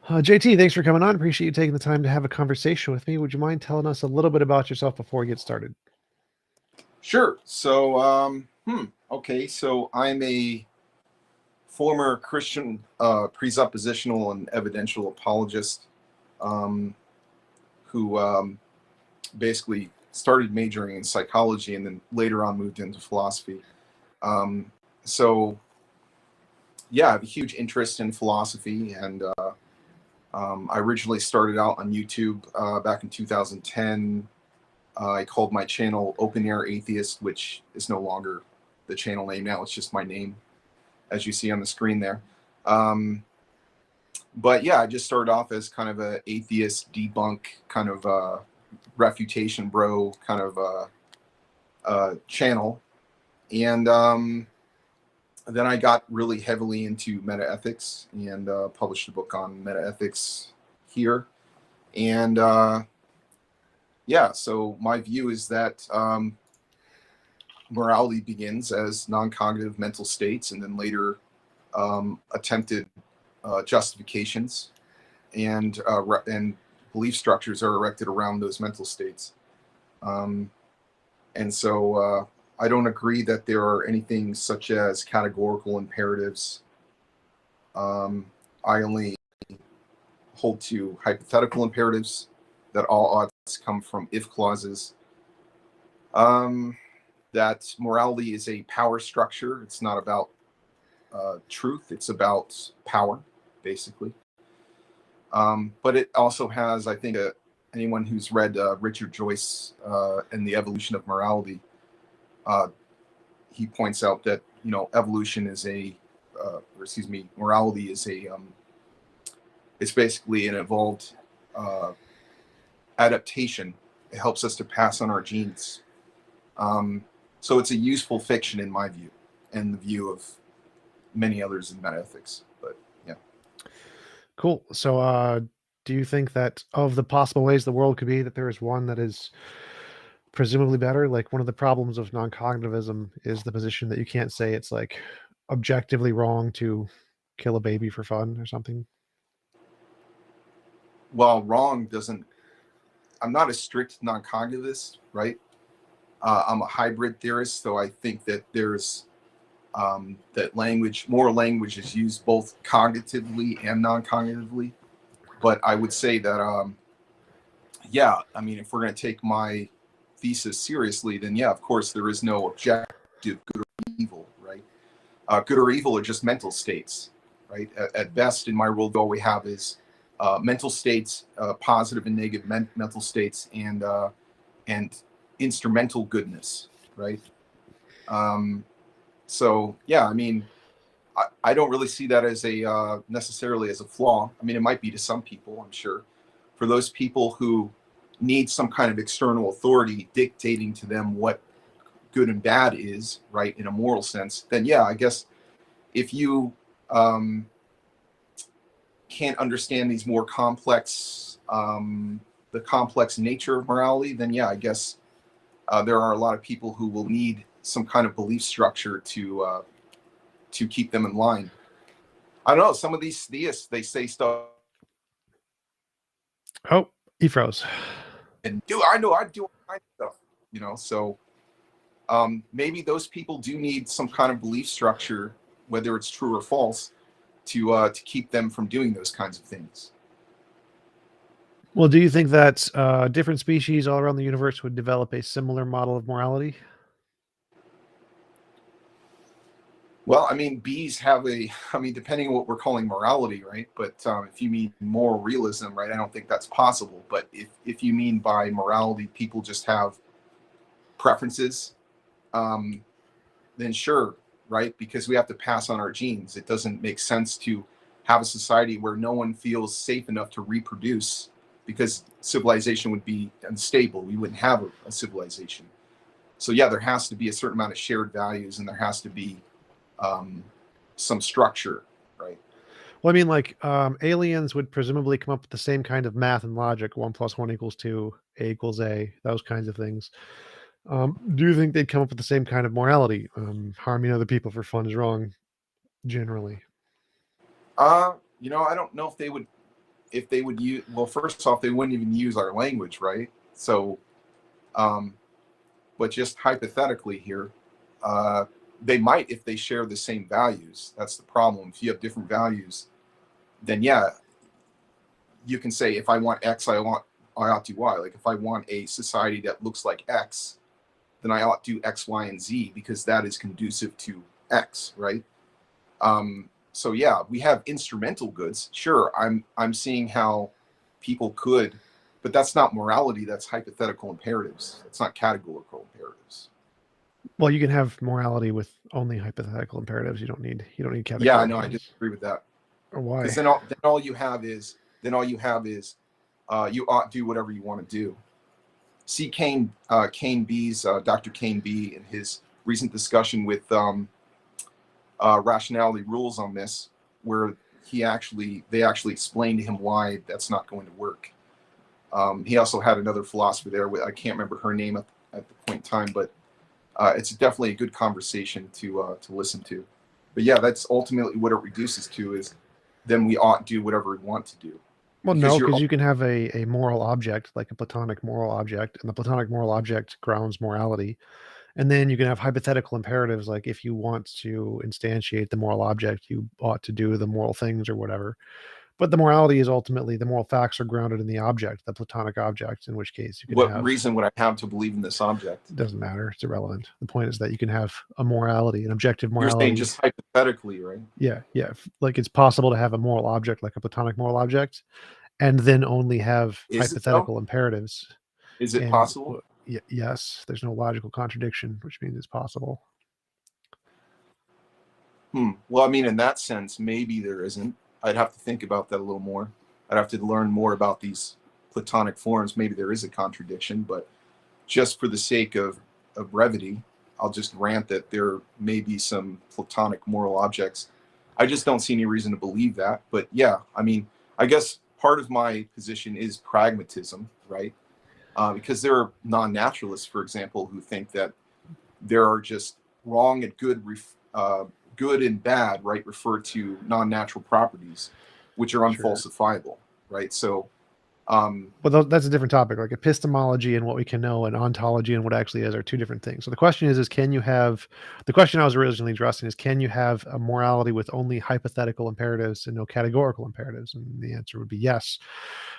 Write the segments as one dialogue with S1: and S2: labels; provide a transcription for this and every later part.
S1: JT, thanks for coming on. Appreciate you taking the time to have a conversation with me. Would you mind telling us a little bit about yourself before we get started?
S2: Sure. Okay. So I'm a former Christian presuppositional and evidential apologist um, who basically started majoring in psychology and then later on moved into philosophy. Um, so, yeah, I have a huge interest in philosophy, and I originally started out on YouTube back in 2010. I called my channel Open Air Atheist, which is no longer the channel name now. It's just my name, as you see on the screen there. But yeah, I just started off as kind of a atheist debunk, kind of refutation bro kind of channel. And then I got really heavily into metaethics and published a book on metaethics here. And yeah, so my view is that morality begins as non-cognitive mental states, and then later attempted justifications and belief structures are erected around those mental states. And so I don't agree that there are anything such as categorical imperatives. I only hold to hypothetical imperatives, that all oughts come from if clauses. That morality is a power structure. It's not about truth. It's about power, basically. But it also has, I think, anyone who's read Richard Joyce and the Evolution of Morality, he points out that evolution is morality is it's basically an evolved adaptation. It helps us to pass on our genes. So it's a useful fiction in my view, and the view of many others in metaethics. But yeah.
S1: Cool. So, do you think that of the possible ways the world could be, that there is one that is presumably better? Like, one of the problems of non-cognitivism is the position that you can't say it's like objectively wrong to kill a baby for fun or something.
S2: Well, wrong doesn't. I'm not a strict non-cognitivist, right? I'm a hybrid theorist, so I think that there's that more language is used both cognitively and non-cognitively. But I would say that, yeah, I mean, if we're going to take my thesis seriously, then yeah, of course, there is no objective good or evil, right? Good or evil are just mental states, right? At best, in my world, all we have is mental states, positive and negative mental states, and instrumental goodness, right? So yeah, I mean, I don't really see that as a necessarily as a flaw. I mean, it might be to some people, I'm sure. For those people who need some kind of external authority dictating to them what good and bad is, right, in a moral sense, then yeah, I guess if you can't understand these more complex, the complex nature of morality, then yeah, I guess there are a lot of people who will need some kind of belief structure to keep them in line. I don't know. Some of these theists, they say stuff,
S1: Oh, he froze.
S2: and I do all kinds of stuff, So maybe those people do need some kind of belief structure, whether it's true or false, to keep them from doing those kinds of things.
S1: Well, do you think that different species all around the universe would develop a similar model of morality?
S2: Well, I mean, bees have depending on what we're calling morality, right? But if you mean moral realism, right, I don't think that's possible. But if you mean by morality, people just have preferences, then sure, right? Because we have to pass on our genes. It doesn't make sense to have a society where no one feels safe enough to reproduce, because civilization would be unstable. We wouldn't have a civilization. So yeah, there has to be a certain amount of shared values, and there has to be some structure, right?
S1: Well, I mean, like, aliens would presumably come up with the same kind of math and logic: 1+1=2, A=A, those kinds of things. Do you think they'd come up with the same kind of morality? Harming other people for fun is wrong, generally.
S2: I don't know if they would if they would use, well, first off, they wouldn't even use our language, right? So, but just hypothetically here, they might if they share the same values. That's the problem. If you have different values, then yeah, you can say if I want X, I ought to do Y. Like if I want a society that looks like X, then I ought to do X, Y, and Z because that is conducive to X, right? So yeah, we have instrumental goods. Sure, I'm seeing how people could, but that's not morality. That's hypothetical imperatives. It's not categorical imperatives.
S1: Well, you can have morality with only hypothetical imperatives. You don't need categorical.
S2: Yeah, no, I
S1: ones.
S2: disagree with that.
S1: Or why?
S2: Because then all you have is you ought to do whatever you want to do. See Kane B's Dr. Kane B in his recent discussion with Rationality Rules on this, where they actually explained to him why that's not going to work. He also had another philosopher there. I can't remember her name at the point in time, but it's definitely a good conversation to listen to. But yeah, that's ultimately what it reduces to is then we ought to do whatever we want to do.
S1: Well, no, because you can have a moral object, like a Platonic moral object, and the Platonic moral object grounds morality. And then you can have hypothetical imperatives, like if you want to instantiate the moral object, you ought to do the moral things or whatever. But the morality is ultimately, the moral facts are grounded in the object, the Platonic object, in which case you can
S2: what
S1: have...
S2: reason would I have to believe in this object?
S1: It doesn't matter. It's irrelevant. The point is that you can have a morality, an objective morality.
S2: You're saying just hypothetically, right?
S1: Yeah. Like it's possible to have a moral object, like a Platonic moral object, and then only have hypothetical imperatives.
S2: Is it possible?
S1: Yes. There's no logical contradiction, which means it's possible.
S2: Well, I mean, in that sense, maybe there isn't. I'd have to think about that a little more. I'd have to learn more about these Platonic forms. Maybe there is a contradiction, but just for the sake of brevity, I'll just grant that there may be some Platonic moral objects. I just don't see any reason to believe that. But yeah, I mean, I guess part of my position is pragmatism, right? Because there are non-naturalists, for example, who think that there are just wrong and good and bad, right, refer to non-natural properties, which are unfalsifiable, right? So,
S1: well, that's a different topic. Like epistemology and what we can know, and ontology and what actually is, are two different things. So the question is can you have? The question I was originally addressing is, can you have a morality with only hypothetical imperatives and no categorical imperatives? And the answer would be yes,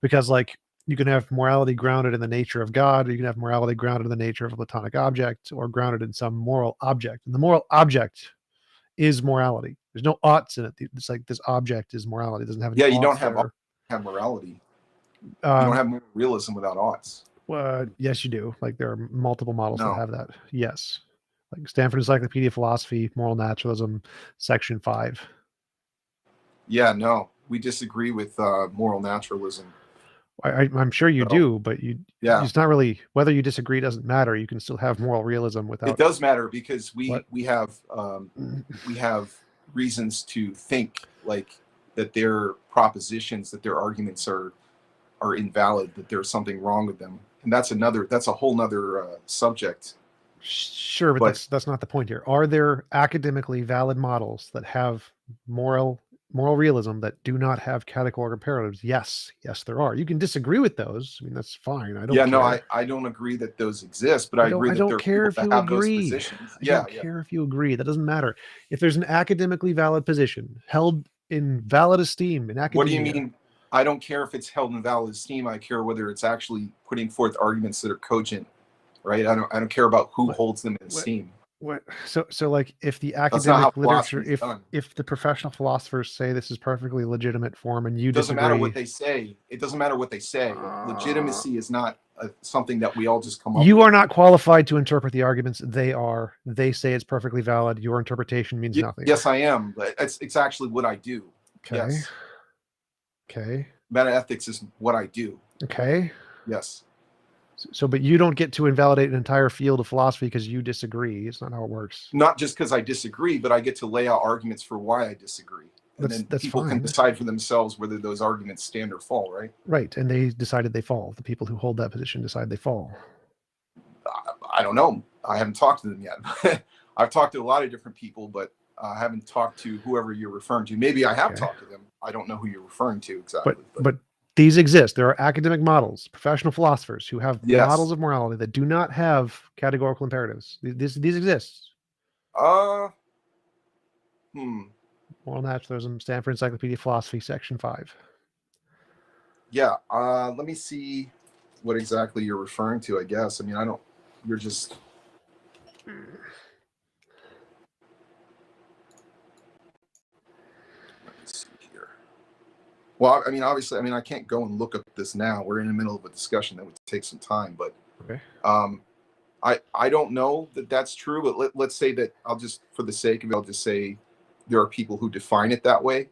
S1: because like you can have morality grounded in the nature of God, or you can have morality grounded in the nature of a Platonic object, or grounded in some moral object. And the moral object is morality. There's no oughts in it. It's like this object is morality. It doesn't have any
S2: you don't have morality. You don't have realism without oughts.
S1: Well, yes, you do. Like there are multiple models that have that. Yes. Like Stanford Encyclopedia of Philosophy, Moral Naturalism, Section 5.
S2: Yeah, no, we disagree with moral naturalism.
S1: I'm sure you do, but it's not really, whether you disagree doesn't matter. You can still have moral realism without.
S2: It does matter because we have reasons to think like that their propositions, that their arguments are invalid, that there's something wrong with them, and that's a whole nother subject.
S1: Sure, but that's not the point here. Are there academically valid models that have moral realism that do not have categorical imperatives? Yes, there are. You can disagree with those. I mean, that's fine. I don't.
S2: Yeah, no, I don't agree that those exist, but I agree that there are people that have those positions.
S1: I don't care if you agree. That doesn't matter. If there's an academically valid position held in valid esteem in academia.
S2: What do you mean? I don't care if it's held in valid esteem. I care whether it's actually putting forth arguments that are cogent, right? I don't care about who holds them in esteem.
S1: What? So like if the academic literature, if the professional philosophers say this is perfectly legitimate form and you disagree.
S2: It doesn't matter what they say. It doesn't matter what they say. Legitimacy is not something that we all just come up with.
S1: You are not qualified to interpret the arguments. They are. They say it's perfectly valid. Your interpretation means nothing.
S2: Yes, I am. But it's actually what I do.
S1: Okay.
S2: Yes.
S1: Okay.
S2: Metaethics is what I do.
S1: Okay.
S2: Yes.
S1: So, but you don't get to invalidate an entire field of philosophy because you disagree. It's not how it works.
S2: Not just because I disagree, but I get to lay out arguments for why I disagree. And then people can decide for themselves whether those arguments stand or fall, right?
S1: Right. And they decided they fall. The people who hold that position decide they fall.
S2: I don't know. I haven't talked to them yet. I've talked to a lot of different people, but I haven't talked to whoever you're referring to. Maybe I have talked to them. I don't know who you're referring to exactly.
S1: But These exist. There are academic models, professional philosophers who have
S2: Yes.
S1: models of morality that do not have categorical imperatives. These exist. Moral naturalism, Stanford Encyclopedia of Philosophy, section 5.
S2: Yeah. Let me see what exactly you're referring to, I guess. I mean, I don't, you're just. Let me see here. Well, I mean, obviously, I mean, I can't go and look up this now. We're in the middle of a discussion that would take some time, but
S1: Okay.
S2: I don't know that that's true, but let's say that I'll just, for the sake of it, I'll just say there are people who define it that way.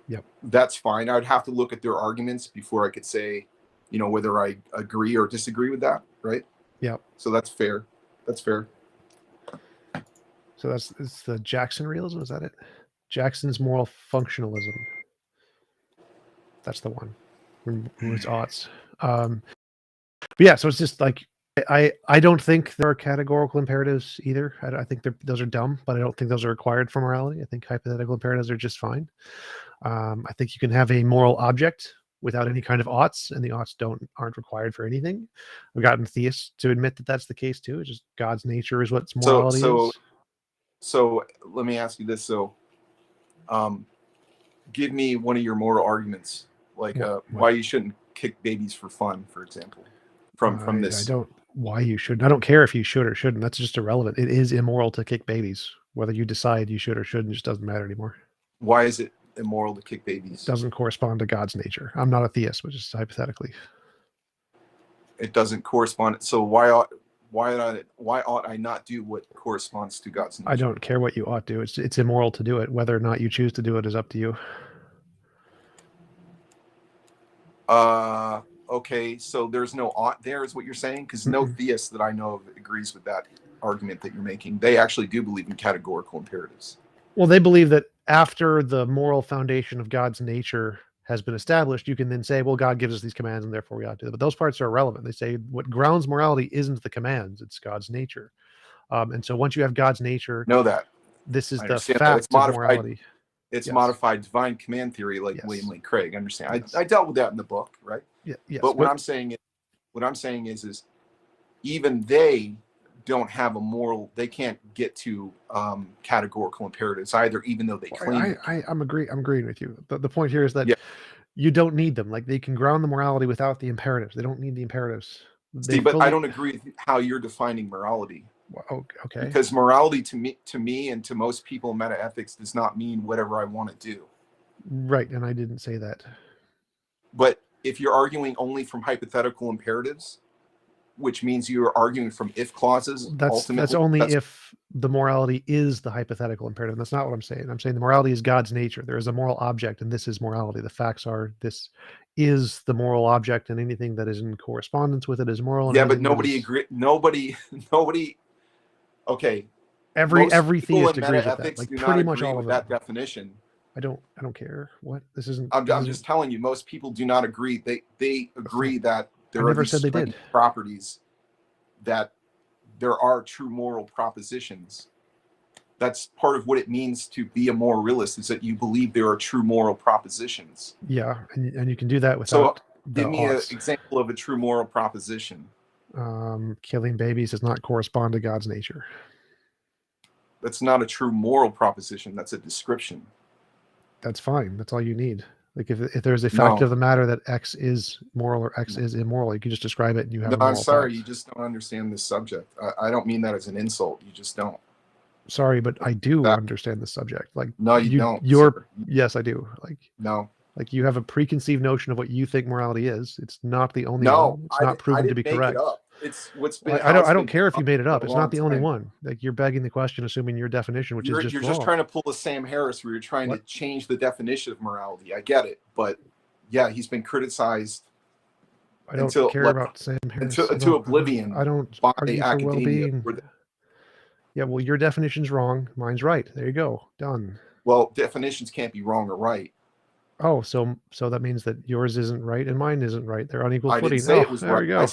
S1: Yep.
S2: That's fine. I'd have to look at their arguments before I could say, you know, whether I agree or disagree with that, right?
S1: Yep.
S2: So that's fair. That's fair.
S1: So it's the Jackson realism, is that it? Jackson's moral functionalism. That's the one. It's aughts. But yeah, so it's just like I don't think there are categorical imperatives either. I think those are dumb, but I don't think those are required for morality. I think hypothetical imperatives are just fine. I think you can have a moral object without any kind of oughts, and the oughts aren't required for anything. I've gotten theists to admit that that's the case too. It's just God's nature is what morality is.
S2: So let me ask you this. So, give me one of your moral arguments, like why you shouldn't kick babies for fun, for example, from this.
S1: I don't why you shouldn't. I don't care if you should or shouldn't. That's just irrelevant. It is immoral to kick babies. Whether you decide you should or shouldn't just doesn't matter anymore.
S2: Why is it immoral to kick babies?
S1: It doesn't correspond to God's nature. I'm not a theist, but just hypothetically.
S2: It doesn't correspond. So why ought I not do what corresponds to God's nature?
S1: I don't care what you ought to. It's immoral to do it. Whether or not you choose to do it is up to you.
S2: Okay, so there's no ought there, is what you're saying? Because no theist that I know of agrees with that argument that you're making. They actually do believe in categorical imperatives.
S1: Well, they believe that after the moral foundation of God's nature has been established, you can then say, well, God gives us these commands and therefore we ought to do them. But those parts are irrelevant. They say what grounds morality isn't the commands, it's God's nature. And so once you have God's nature,
S2: know that
S1: this is the fact of morality.
S2: It's modified divine command theory, like William Lane Craig. I understand. I dealt with that in the book, right?
S1: Yeah. Yes.
S2: But what I'm saying is even they don't have a moral. They can't get to categorical imperatives either, even though they claim.
S1: I'm agreeing with you. The point here is that you don't need them. Like they can ground the morality without the imperatives. They don't need the imperatives.
S2: But I don't agree with how you're defining morality.
S1: Well, okay.
S2: Because morality to me and to most people in metaethics does not mean whatever I want to do.
S1: Right, and I didn't say that.
S2: But if you're arguing only from hypothetical imperatives, which means you're arguing from if clauses,
S1: that's only if the morality is the hypothetical imperative. That's not what I'm saying. I'm saying the morality is God's nature. There is a moral object, and this is morality. The facts are this is the moral object, and anything that is in correspondence with it is moral.
S2: Yeah, but nobody agree. Nobody. Okay.
S1: Every theist agrees with that. Like pretty much all of
S2: that definition.
S1: I don't care. What? This isn't.
S2: I'm just telling you. Most people do not agree. They agree that there
S1: are these
S2: properties, that there are true moral propositions. That's part of what it means to be a moral realist, is that you believe there are true moral propositions.
S1: Yeah, and you can do that without.
S2: So give me an example of a true moral proposition.
S1: Killing babies does not correspond to God's nature.
S2: That's not a true moral proposition. That's a description.
S1: That's fine. That's all you need. Like if there's a fact of the matter that X is moral or X is immoral, you can just describe it and you have.
S2: No, I'm sorry. You just don't understand this subject. I don't mean that as an insult. You just don't.
S1: Sorry, but I do understand the subject. Like
S2: no, you don't.
S1: Yes, I do. Like
S2: no.
S1: Like you have a preconceived notion of what you think morality is. It's not the only one. It's not proven to be correct.
S2: It's what's been.
S1: I don't care if you made it up. It's not the only one. Like you're begging the question, assuming your definition, which is just
S2: you're
S1: wrong.
S2: Just trying to pull a Sam Harris, where you're trying to change the definition of morality. I get it, but yeah, he's been criticized.
S1: I don't care about Sam Harris
S2: to oblivion.
S1: I don't argue for well-being. Yeah, well, your definition's wrong. Mine's right. There you go. Done.
S2: Well, definitions can't be wrong or right.
S1: Oh, so that means that yours isn't right and mine isn't right. They're on equal footing.
S2: Didn't say it was
S1: there
S2: right.
S1: We go.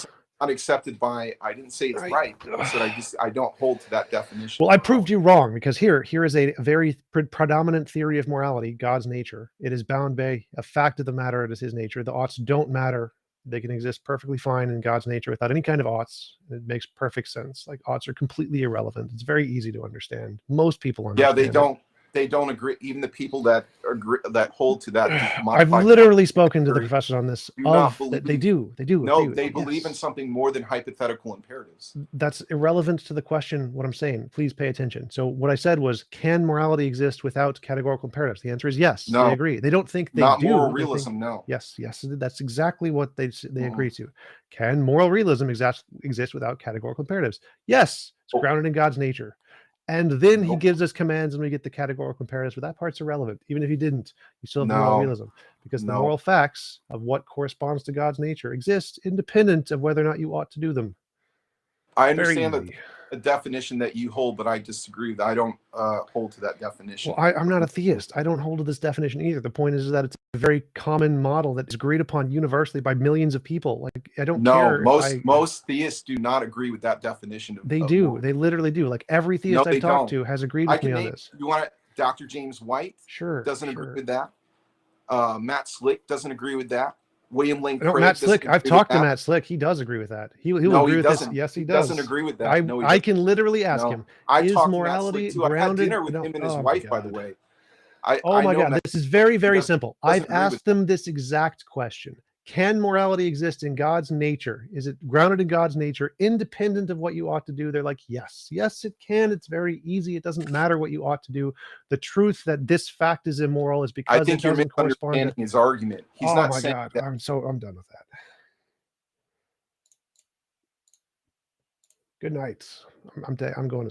S2: not accepted by. I didn't say it's right. I said I don't hold to that definition.
S1: Well, I proved you wrong, because here is a very predominant theory of morality: God's nature. It is bound by a fact of the matter. It is His nature. The oughts don't matter. They can exist perfectly fine in God's nature without any kind of oughts. It makes perfect sense. Like, oughts are completely irrelevant. It's very easy to understand. Most people understand.
S2: Yeah, they don't agree. Even the people that agree, that hold to that.
S1: I've literally spoken to the professors on this.
S2: Do not believe.
S1: They do.
S2: No, they believe in something more than hypothetical imperatives.
S1: That's irrelevant to the question. What I'm saying, please pay attention. So what I said was, can morality exist without categorical imperatives? The answer is yes.
S2: No,
S1: they agree. They don't think they
S2: not
S1: do.
S2: moral realism. No.
S1: Yes, that's exactly what they agree to. Can moral realism exist without categorical imperatives? Yes, it's grounded in God's nature. And then He gives us commands, and we get the categorical imperatives, but that part's irrelevant. Even if He didn't, you still have moral realism, because the moral facts of what corresponds to God's nature exist independent of whether or not you ought to do them.
S2: I understand that a definition that you hold, but I disagree. I don't hold to that definition.
S1: Well, I'm not a theist. I don't hold to this definition either. The point is that it's a very common model that is agreed upon universally by millions of people. Like, I don't care.
S2: Most theists do not agree with that definition.
S1: They do. They literally do. Like, every theist I've talked to has agreed with me on this.
S2: You want Dr. James White?
S1: Sure.
S2: Doesn't agree with that. Matt Slick doesn't agree with that. William Lane
S1: Craig. Matt Slick. I've talked to Matt Slick. He does agree with that. He'll agree with this. Yes, he does.
S2: He doesn't agree with that.
S1: I can literally ask him.
S2: Is
S1: morality grounded?
S2: I had dinner with him and his wife, by the way.
S1: Oh my God, this is very, very simple. I've asked them this exact question. Can morality exist in God's nature? Is it grounded in God's nature, independent of what you ought to do? They're like, yes. Yes, it can. It's very easy. It doesn't matter what you ought to do. The truth that this fact is immoral is because it doesn't correspond to
S2: his argument. He's not saying
S1: God.
S2: that.
S1: I'm done with that. Good night. I'm going to sleep.